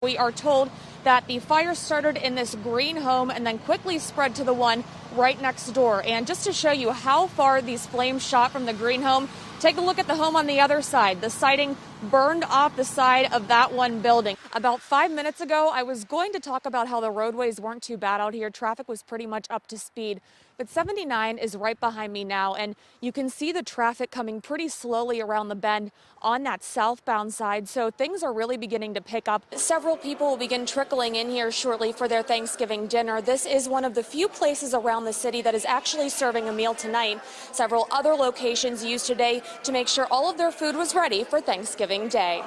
We are told that the fire started in this green home and then quickly spread to the one right next door. And just to show you how far these flames shot from the green home, take a look at the home on the other side. The siding burned off the side of that one building. About 5 minutes ago, I was going to talk about how the roadways weren't too bad out here. Traffic was pretty much up to speed. But 79 is right behind me now, and you can see the traffic coming pretty slowly around the bend on that southbound side. So things are really beginning to pick up. Several people will begin trickling in here shortly for their Thanksgiving dinner. This is one of the few places around the city that is actually serving a meal tonight. Several other locations used today to make sure all of their food was ready for Thanksgiving Day.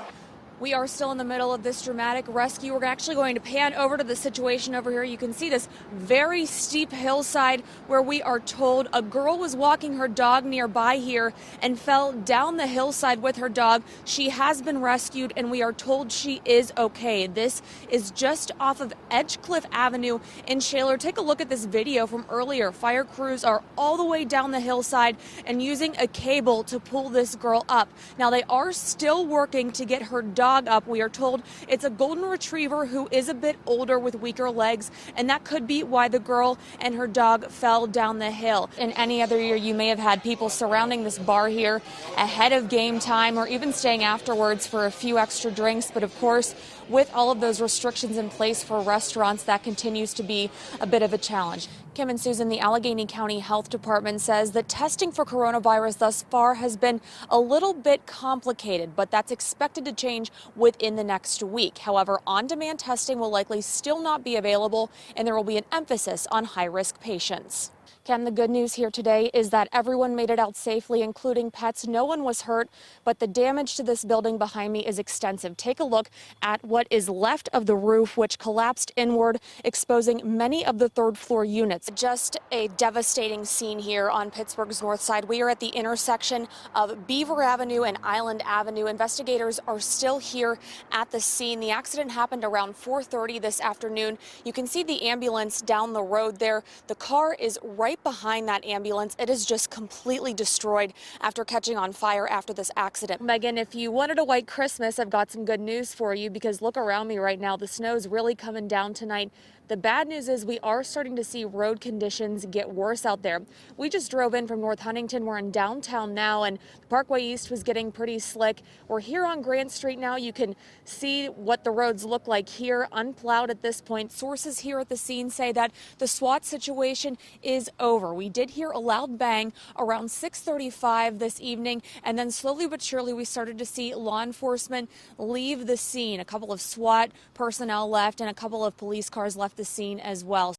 We are still in the middle of this dramatic rescue. We're actually going to pan over to the situation over here. You can see this very steep hillside where we are told a girl was walking her dog nearby here and fell down the hillside with her dog. She has been rescued and we are told she is okay. This is just off of Edgecliff Avenue in Shaler. Take a look at this video from earlier. Fire crews are all the way down the hillside and using a cable to pull this girl up. Now they are still working to get her dog up. We are told it's a golden retriever who is a bit older with weaker legs, and that could be why the girl and her dog fell down the hill. In any other year, you may have had people surrounding this bar here ahead of game time or even staying afterwards for a few extra drinks. But of course, with all of those restrictions in place for restaurants, that continues to be a bit of a challenge. Kim and Susan, the Allegheny County Health Department says that testing for coronavirus thus far has been a little bit complicated, but that's expected to change within the next week. However, on-demand testing will likely still not be available, and there will be an emphasis on high-risk patients. Ken, the good news here today is that everyone made it out safely, including pets. No one was hurt, but the damage to this building behind me is extensive. Take a look at what is left of the roof, which collapsed inward, exposing many of the third-floor units. Just a devastating scene here on Pittsburgh's north side. We are at the intersection of Beaver Avenue and Island Avenue. Investigators are still here at the scene. The accident happened around 4:30 this afternoon. You can see the ambulance down the road there. The car is right behind that ambulance. It is just completely destroyed after catching on fire after this accident. Megan, if you wanted a white Christmas, I've got some good news for you, because look around me right now. The snow's really coming down tonight. The bad news is we are starting to see road conditions get worse out there. We just drove in from North Huntington. We're in downtown now, and Parkway East was getting pretty slick. We're here on Grant Street now. You can see what the roads look like here, unplowed at this point. Sources here at the scene say that the SWAT situation is over. We did hear a loud bang around 6:35 this evening, and then slowly but surely we started to see law enforcement leave the scene. A couple of SWAT personnel left and a couple of police cars left the scene as well.